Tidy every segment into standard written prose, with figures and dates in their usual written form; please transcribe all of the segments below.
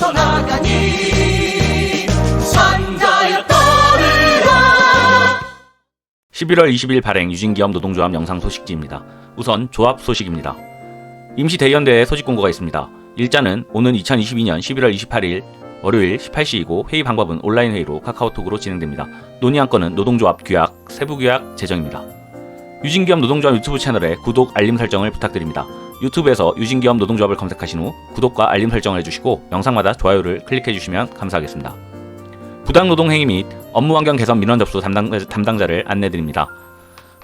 벗어나가니 산자여 떠르라. 11월 20일 발행 유진기업 노동조합 영상 소식지입니다. 우선 조합 소식입니다. 임시 대의원대회 소집 공고가 있습니다. 일자는 오는 2022년 11월 28일 월요일 18시이고 회의 방법은 온라인 회의로 카카오톡으로 진행됩니다. 논의한 건은 노동조합 규약, 세부규약 제정입니다. 유진기업 노동조합 유튜브 채널에 구독, 알림 설정을 부탁드립니다. 유튜브에서 유진기업 노동조합을 검색하신 후 구독과 알림 설정을 해주시고 영상마다 좋아요를 클릭해주시면 감사하겠습니다. 부당노동행위 및 업무환경 개선 민원 접수 담당자를 안내드립니다.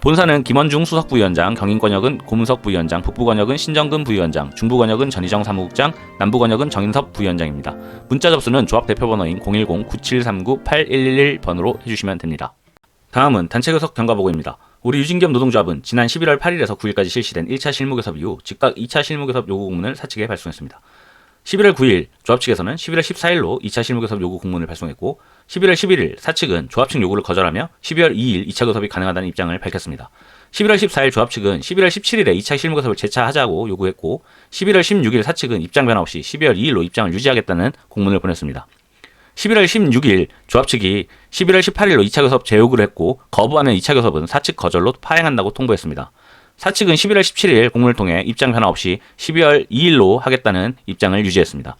본사는 김원중 수석부위원장, 경인권역은 고문석 부위원장, 북부권역은 신정근 부위원장, 중부권역은 전희정 사무국장, 남부권역은 정인섭 부위원장입니다. 문자 접수는 조합 대표번호인 010-9739-8111번으로 해주시면 됩니다. 다음은 단체교섭 경과보고입니다. 우리 유진기업 노동조합은 지난 11월 8일에서 9일까지 실시된 1차 실무교섭 이후 즉각 2차 실무교섭 요구 공문을 사측에 발송했습니다. 11월 9일 조합 측에서는 11월 14일로 2차 실무교섭 요구 공문을 발송했고 11월 11일 사측은 조합 측 요구를 거절하며 12월 2일 2차 교섭이 가능하다는 입장을 밝혔습니다. 11월 14일 조합 측은 11월 17일에 2차 실무교섭을 재차하자고 요구했고 11월 16일 사측은 입장 변화 없이 12월 2일로 입장을 유지하겠다는 공문을 보냈습니다. 11월 16일 조합 측이 11월 18일로 2차 교섭 재요구를 했고 거부하는 2차 교섭은 사측 거절로 파행한다고 통보했습니다. 사측은 11월 17일 공문을 통해 입장 변화 없이 12월 2일로 하겠다는 입장을 유지했습니다.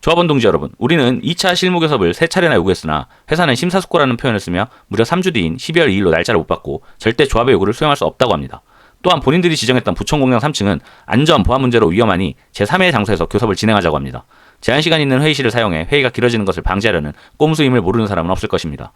조합원 동지 여러분, 우리는 2차 실무교섭을 3차례나 요구했으나 회사는 심사숙고라는 표현을 쓰며 무려 3주 뒤인 12월 2일로 날짜를 못 받고 절대 조합의 요구를 수용할 수 없다고 합니다. 또한 본인들이 지정했던 부천공장 3층은 안전 보안 문제로 위험하니 제3의 장소에서 교섭을 진행하자고 합니다. 제한시간 있는 회의실을 사용해 회의가 길어지는 것을 방지하려는 꼼수임을 모르는 사람은 없을 것입니다.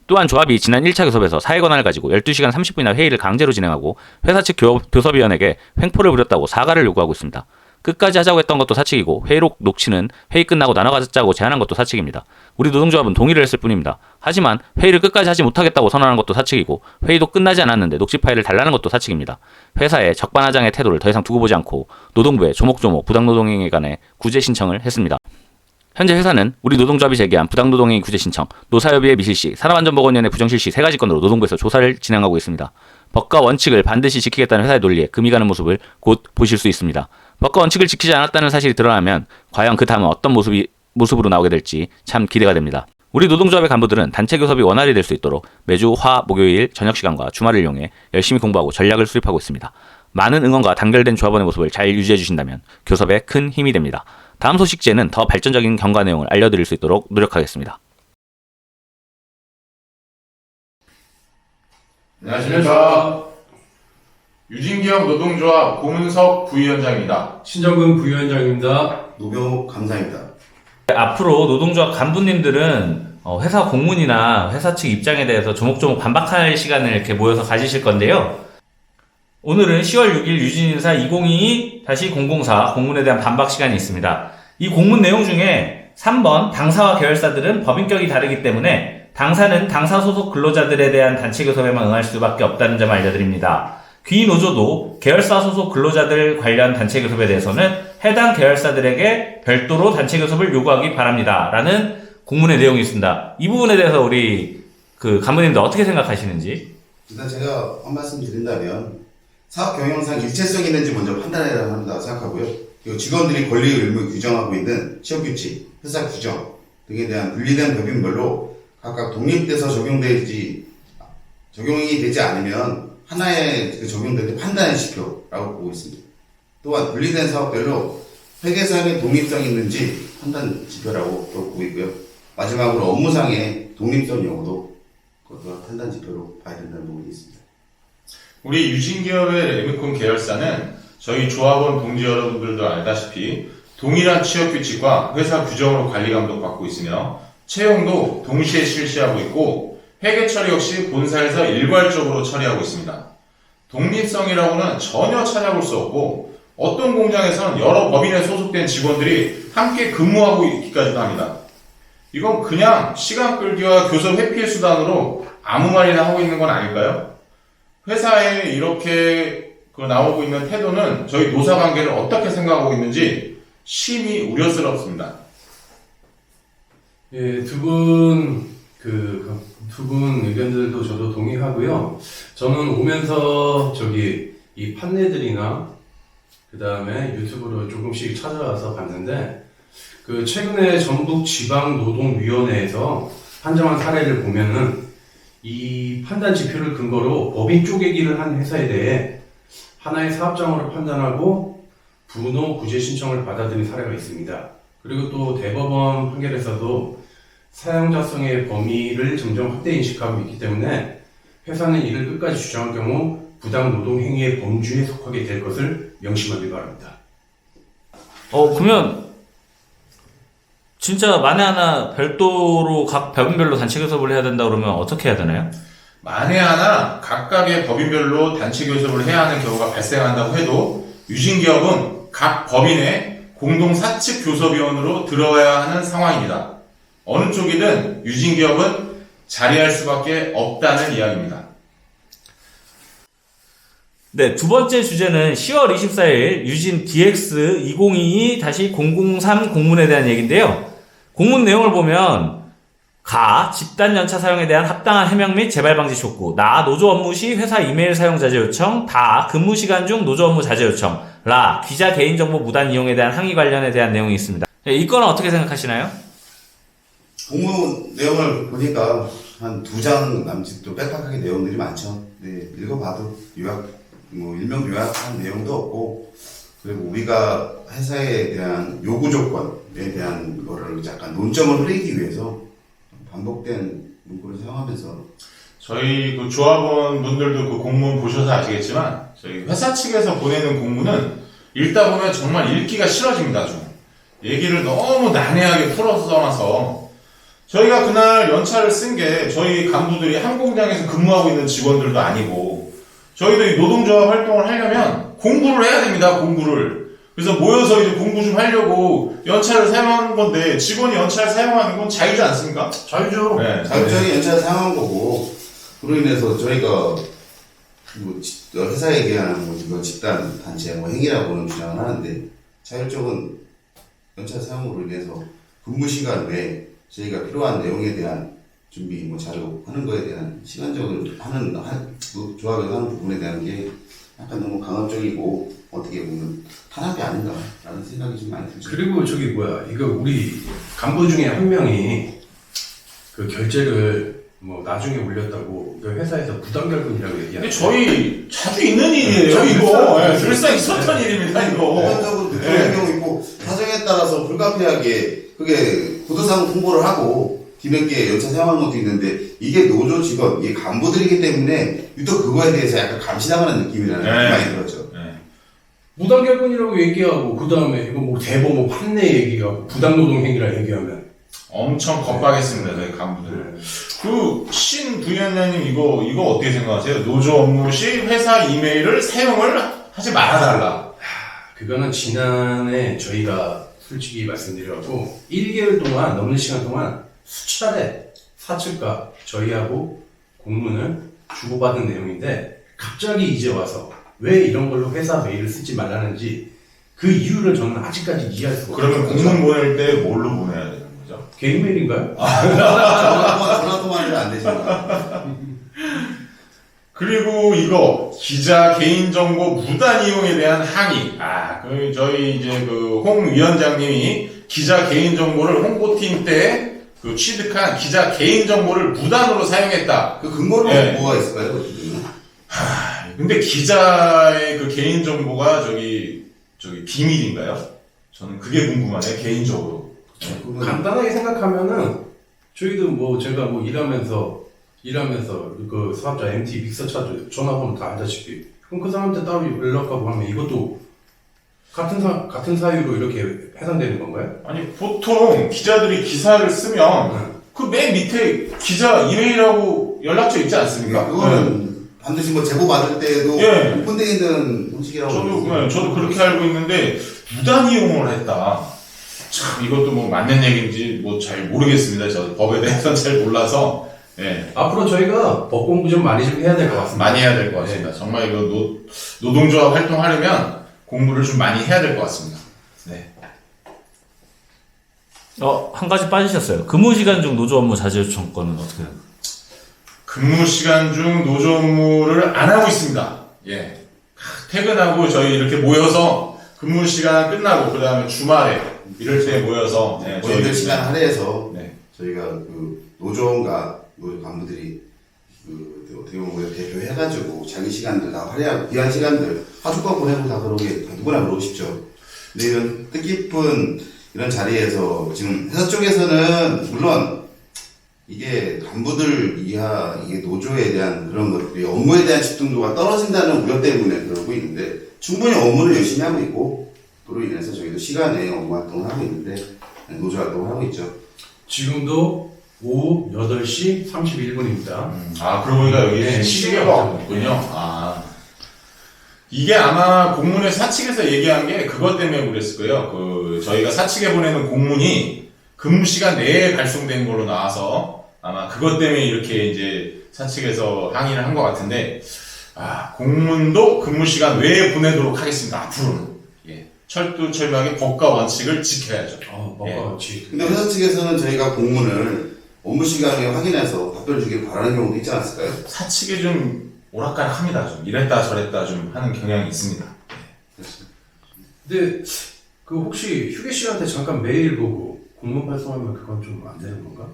또한 조합이 지난 1차 교섭에서 사회 권한을 가지고 12시간 30분이나 회의를 강제로 진행하고 회사 측 교섭위원에게 횡포를 부렸다고 사과를 요구하고 있습니다. 끝까지 하자고 했던 것도 사측이고 회의록 녹취는 회의 끝나고 나눠 가자고 제안한 것도 사측입니다. 우리 노동조합은 동의를 했을 뿐입니다. 하지만 회의를 끝까지 하지 못하겠다고 선언한 것도 사측이고 회의도 끝나지 않았는데 녹취 파일을 달라는 것도 사측입니다. 회사의 적반하장의 태도를 더 이상 두고 보지 않고 노동부에 조목조목 부당노동행위에 관해 구제 신청을 했습니다. 현재 회사는 우리 노동조합이 제기한 부당노동행위 구제 신청, 노사협의회 미실시, 산업안전보건위원회 부정실시 3가지 건으로 노동부에서 조사를 진행하고 있습니다. 법과 원칙을 반드시 지키겠다는 회사의 논리에 금이 가는 모습을 곧 보실 수 있습니다. 법과 원칙을 지키지 않았다는 사실이 드러나면 과연 그 다음은 어떤 모습으로 나오게 될지 참 기대가 됩니다. 우리 노동조합의 간부들은 단체 교섭이 원활히 될 수 있도록 매주 화, 목요일 저녁 시간과 주말을 이용해 열심히 공부하고 전략을 수립하고 있습니다. 많은 응원과 단결된 조합원의 모습을 잘 유지해 주신다면 교섭에 큰 힘이 됩니다. 다음 소식지에는 더 발전적인 경과 내용을 알려드릴 수 있도록 노력하겠습니다. 안녕하십니까. 유진기업 노동조합 고문석 부위원장입니다. 신정근 부위원장입니다. 노병욱 감사입니다. 앞으로 노동조합 간부님들은 회사 공문이나 회사 측 입장에 대해서 조목조목 반박할 시간을 이렇게 모여서 가지실 건데요. 오늘은 10월 6일 유진인사 2022-004 공문에 대한 반박 시간이 있습니다. 이 공문 내용 중에 3번 당사와 계열사들은 법인격이 다르기 때문에 당사는 당사 소속 근로자들에 대한 단체 교섭에만 응할 수밖에 없다는 점을 알려드립니다. 귀노조도 계열사 소속 근로자들 관련 단체 교섭에 대해서는 해당 계열사들에게 별도로 단체 교섭을 요구하기 바랍니다. 라는 공문의 내용이 있습니다. 이 부분에 대해서 우리 간부님들 어떻게 생각하시는지? 일단 제가 한 말씀 드린다면 사업 경영상 일체성이 있는지 먼저 판단해야 한다고 생각하고요. 그리고 직원들이 권리 의무를 규정하고 있는 취업규칙, 회사 규정 등에 대한 분리된 법인별로 각각 독립돼서 적용이 되지 않으면 하나의 적용되는 판단의 지표라고 보고 있습니다. 또한 분리된 사업별로 회계상의 독립성이 있는지 판단 지표라고 보고 있고요. 마지막으로 업무상의 독립성 여부도 판단 지표로 봐야 된다는 부분이 있습니다. 우리 유진기업의 레미콘 계열사는 저희 조합원 동지 여러분들도 알다시피 동일한 취업규칙과 회사 규정으로 관리 감독받고 있으며 채용도 동시에 실시하고 있고 회계 처리 역시 본사에서 일괄적으로 처리하고 있습니다. 독립성이라고는 전혀 찾아볼 수 없고 어떤 공장에서는 여러 법인에 소속된 직원들이 함께 근무하고 있기까지도 합니다. 이건 그냥 시간 끌기와 교섭 회피의 수단으로 아무 말이나 하고 있는 건 아닐까요? 회사에 이렇게 나오고 있는 태도는 저희 노사관계를 어떻게 생각하고 있는지 심히 우려스럽습니다. 예, 두 분 의견들도 저도 동의하고요. 저는 오면서 이 판례들이나 그 다음에 유튜브로 조금씩 찾아와서 봤는데 그 최근에 전북 지방노동위원회에서 판정한 사례를 보면은 이 판단 지표를 근거로 법인 쪼개기를 한 회사에 대해 하나의 사업장으로 판단하고 분호 구제 신청을 받아들인 사례가 있습니다. 그리고 또 대법원 판결에서도 사용자성의 범위를 점점 확대 인식하고 있기 때문에 회사는 이를 끝까지 주장할 경우 부당 노동 행위의 범주에 속하게 될 것을 명심하기 바랍니다. 그러면 진짜 만에 하나 별도로 각 법인별로 단체 교섭을 해야 된다 그러면 어떻게 해야 되나요? 만에 하나 각각의 법인별로 단체 교섭을 해야 하는 경우가 발생한다고 해도 유진기업은 각 법인의 공동 사측 교섭위원으로 들어야 하는 상황입니다. 어느 쪽이든 유진기업은 자리할 수밖에 없다는 이야기입니다. 네, 두 번째 주제는 10월 24일 유진 DX2022-003 공문에 대한 얘기인데요. 공문 내용을 보면 가, 집단 연차 사용에 대한 합당한 해명 및 재발 방지 촉구, 나, 노조 업무 시 회사 이메일 사용 자제 요청, 다, 근무 시간 중 노조 업무 자제 요청, 라, 기자 개인정보 무단 이용에 대한 항의 관련에 대한 내용이 있습니다. 네, 이 건은 어떻게 생각하시나요? 공문 내용을 보니까 한 2장 남짓도 빽빽하게 내용들이 많죠. 네, 읽어봐도 일명 요약한 내용도 없고, 그리고 우리가 회사에 대한 요구 조건에 대한 거를 약간 논점을 흐리기 위해서 반복된 문구를 사용하면서 저희 그 조합원 분들도 그 공문 보셔서 아시겠지만 저희 회사 측에서 보내는 공문은 읽다 보면 정말 읽기가 싫어집니다. 좀 얘기를 너무 난해하게 풀어서 써놔서 저희가 그날 연차를 쓴 게 저희 간부들이 한 공장에서 근무하고 있는 직원들도 아니고 저희도 이 노동조합 활동을 하려면 공부를 해야 됩니다. 공부를. 그래서 모여서 이제 공부 좀 하려고 연차를 사용하는 건데 직원이 연차를 사용하는 건 자유지 않습니까? 자유죠. 네. 자율적인 연차를 사용한 거고, 그로 인해서 저희가 회사에 대한 집단 단체 행위라고는 주장을 하는데, 자율적인 연차 사용으로 인해서 근무 시간 외에 저희가 필요한 내용에 대한 준비, 자료 하는 거에 대한 시간적으로 조합에서 하는 부분에 대한 게 약간 너무 강압적이고 어떻게 보면 탄압이 아닌가라는 생각이 좀 많이 들죠. 그리고 이거 우리 간부 중에 한 명이 그 결제를 나중에 올렸다고 그 회사에서 부당결근이라고 근데 얘기하는데 저희 자주 있는 일이에요, 이거. 늘상 있었던 일입니다, 이거. 일반적으로 그런 경우 있고, 사정에 따라서 불가피하게 그게 부도상 통보를 하고 뒤늦게 연차 사용하는 것도 있는데, 이게 노조 직원, 이게 간부들이기 때문에 유독 그거에 대해서 약간 감시당하는 느낌이라는 느낌이 많이 들었죠. 부당결근이라고 얘기하고 그 다음에 이거 대법 판례 얘기하고 부당노동행위라 얘기하면 엄청 겁박했습니다, 저희 간부들. 신 부위원장님 이거 어떻게 생각하세요? 노조 업무 시 회사 이메일을 사용을 하지 말아달라. 그거는 지난해 저희가 솔직히 말씀드려갖고 1개월 동안 넘는 시간 동안 수차례 사측과 저희하고 공문을 주고받은 내용인데 갑자기 이제 와서 왜 이런 걸로 회사 메일을 쓰지 말라는지 그 이유를 저는 아직까지 이해할 수가 없어요. 그러면 공문 보낼 때 뭘로 보내야 되는 거죠? 개인 메일인가요? 전화 통화는 안 되지만. 그리고 이거 기자 개인정보 무단 이용에 대한 항의. 저희 이제 홍 위원장님이 기자 개인정보를 홍보팀 때 취득한 기자 개인정보를 무단으로 사용했다. 그 근거로 네. 뭐가 있을까요? 근데 기자의 그 개인정보가 저기 비밀인가요? 저는 그게 궁금하네요, 개인적으로. 간단하게 생각하면은 저희도 제가 일하면서 그 사업자 MT 믹서차 전화번호 다 알다시피 그럼 그 사람한테 따로 연락하고 하면 이것도 같은 사유로 이렇게 해당되는 건가요? 아니, 보통 기자들이 기사를 쓰면 그 맨 밑에 기자 이메일하고 연락처 있지 않습니까? 그거는 반드시 제보 받을 때도 예. 오픈되어 있는 형식이라고. 저도 그렇게 알고 있는데 무단 이용을 했다. 참 이것도 맞는 얘기인지 잘 모르겠습니다. 저 법에 대해서는 잘 몰라서. 예. 앞으로 저희가 법 공부 좀 많이 해야 될 것 같습니다. 많이 해야 될 것 같습니다. 정말 이거 노동조합 활동하려면 공부를 좀 많이 해야 될 것 같습니다. 네. 한 가지 빠지셨어요. 근무 시간 중 노조 업무 자제 요청 건은 어떻게 돼요? 근무 시간 중 노조 업무를 안 하고 있습니다. 예. 퇴근하고 저희 이렇게 모여서 근무 시간 끝나고 그 다음에 주말에 이럴 때 모여서 본인들 시간 할애해서 네. 저희가 그 노조원과 노조 간부들이 그 어떻게 보면 우리가 대표해가지고 자기 시간들 다 할애하고 귀한 시간들 하룻밤 보내고 다 그러게 다 누구나 그러고 싶죠. 근데 이런 뜻깊은 이런 자리에서 지금 회사 쪽에서는 물론 이게 간부들 이하 이게 노조에 대한 그런 것들이 업무에 대한 집중도가 떨어진다는 우려 때문에 그러고 있는데 충분히 업무를 열심히 하고 있고 그로 인해서 저희도 시간에 업무 활동을 하고 있는데 노조 활동을 하고 있죠. 지금도 오후 8시 31분입니다. 그러고 보니까 여기 네, 시계가 없군요. 이게 아마 공문에 사측에서 얘기한 게 그것 때문에 그랬을 거예요. 그 저희가 사측에 보내는 공문이 근무 시간 내에 발송된 걸로 나와서 아마 그것 때문에 이렇게 이제 사측에서 항의를 한 것 같은데 공문도 근무 시간 외에 보내도록 하겠습니다. 앞으로는 철두철미하게 법과 원칙을 지켜야죠. 법과 원칙. 근데 회사 측에서는 저희가 공문을 업무 시간에 확인해서 답변 주길 바라는 경우도 있지 않았을까요? 사측에 좀 오락가락합니다. 좀 이랬다 저랬다 좀 하는 경향이 있습니다. 근데 그 혹시 휴게 시간대 잠깐 메일 보고 공문 발송하면 그건 좀 안 되는 건가?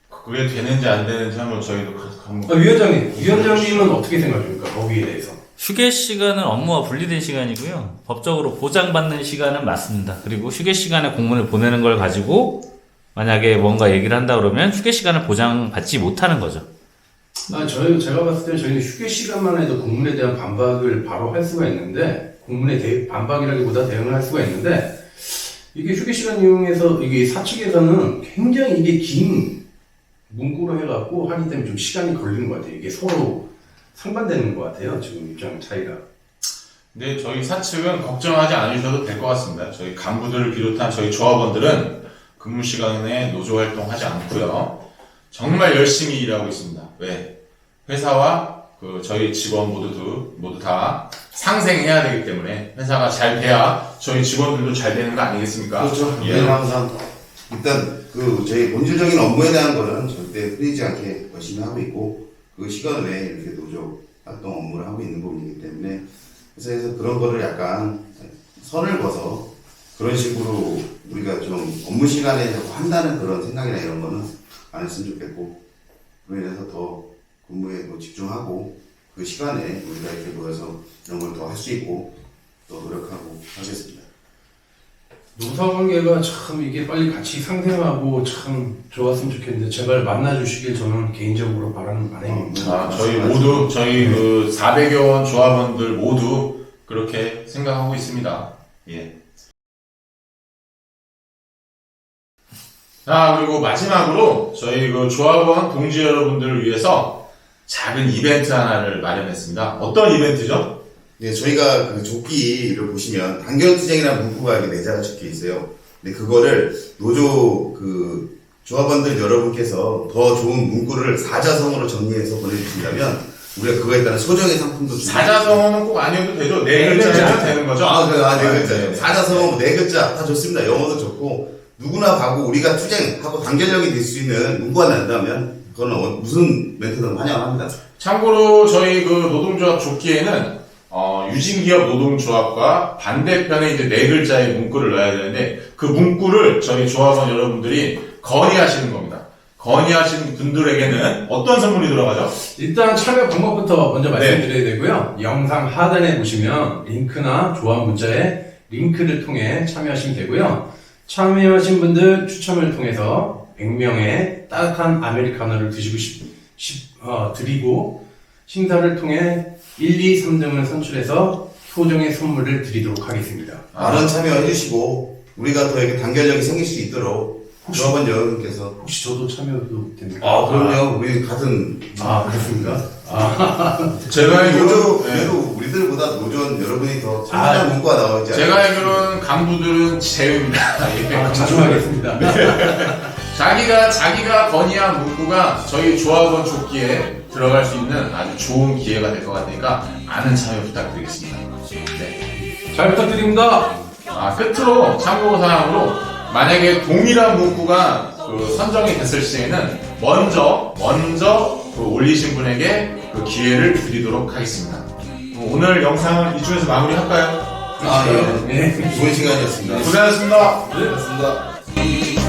그게 되는지 안 되는지 한번 저희도 한번 위원장님은 어떻게 생각하십니까? 거기에 대해서. 휴게 시간은 업무와 분리된 시간이고요. 법적으로 보장받는 시간은 맞습니다. 그리고 휴게 시간에 공문을 보내는 걸 가지고 만약에 뭔가 얘기를 한다 그러면 휴게 시간을 보장받지 못하는 거죠. 제가 봤을 때는 저희는 휴게 시간만 해도 공문에 대한 반박을 바로 할 수가 있는데, 공문에 반박이라기보다 대응을 할 수가 있는데, 이게 휴게 시간 이용해서, 이게 사측에서는 굉장히 이게 긴 문구로 해갖고 하기 때문에 좀 시간이 걸리는 것 같아요. 이게 서로 상반되는 것 같아요. 지금 입장 차이가. 근데 저희 사측은 걱정하지 않으셔도 될 것 같습니다. 저희 간부들을 비롯한 저희 조합원들은 근무 시간에 노조 활동하지 않고요. 정말 열심히 일하고 있습니다. 왜? 회사와 저희 직원 모두 다 상생해야 되기 때문에 회사가 잘 돼야 저희 직원들도 잘 되는 거 아니겠습니까? 그렇죠. 저희는 항상 일단 저희 본질적인 업무에 대한 거는 절대 흐리지 않게 열심히 하고 있고 그 시간 외에 이렇게 노조 활동 업무를 하고 있는 부분이기 때문에 회사에서 그런 거를 약간 선을 그어서 그런 식으로 우리가 좀 업무 시간에 자꾸 한다는 그런 생각이나 이런 거는 안 했으면 좋겠고 그로 인해서 더 근무에 더 집중하고 그 시간에 우리가 이렇게 모여서 이런 걸 더 할 수 있고 더 노력하고 하겠습니다. 노사관계가 참 이게 빨리 같이 상생하고 참 좋았으면 좋겠는데 제발 만나주시길 저는 개인적으로 바라는 바람입니다. 저희 모두 저희 400여 원 조합원들 모두 그렇게 생각하고 있습니다. 예. 그리고 마지막으로 저희 조합원 동지 여러분들을 위해서 작은 이벤트 하나를 마련했습니다. 어떤 이벤트죠? 네, 저희가 그 조끼를 보시면 단결투쟁이라는 문구가 이렇게 내자가 적혀 있어요. 근데 그거를 노조 조합원들 여러분께서 더 좋은 문구를 사자성어로 정리해서 보내주신다면 우리가 그거에 따른 소정의 상품도 사자성어는 꼭 아니어도 되죠. 네 글자면 되는 거죠? 네 글자예요. 사자성어 네 글자 다 좋습니다. 영어도 좋고 누구나 가고 우리가 투쟁하고 단결력이 될 수 있는 문구가 난다면 그거는 무슨 멘트든 환영합니다. 참고로 저희 노동조합 조끼에는 유진기업 노동조합과 반대편에 이제 네 글자의 문구를 넣어야 되는데 그 문구를 저희 조합원 여러분들이 건의하시는 겁니다. 건의하신 분들에게는 어떤 선물이 들어가죠? 일단 참여 방법부터 먼저 말씀드려야 되고요. 영상 하단에 보시면 링크나 조합 문자에 링크를 통해 참여하시면 되고요. 참여하신 분들 추첨을 통해서 100명의 따뜻한 아메리카노를 드리고 심사를 통해 1, 2, 3등을 선출해서 소정의 선물을 드리도록 하겠습니다. 많은 참여해주시고 우리가 더 이렇게 단결력이 생길 수 있도록 조합원 여러분께서 혹시 저도 참여도 됩니까? 그럼요. 우리 같은 그렇습니까? 제가 알기로는 그래도 우리들보다 노조원 여러분이 더 참여한 문구가 나오지 않아요? 제가 알기로는 간부들은 제외입니다. 자중하겠습니다. 자기가 건의한 문구가 저희 조합원 조끼에 들어갈 수 있는 아주 좋은 기회가 될 것 같으니까 많은 참여 부탁드리겠습니다. 네. 잘 부탁드립니다. 끝으로 참고사항으로 만약에 동일한 문구가 선정이 됐을 시에는 먼저 올리신 분에게 그 기회를 드리도록 하겠습니다. 오늘 영상을 이쯤에서 마무리할까요? 예. 좋은 시간이었습니다. 고생하셨습니다. 고맙습니다.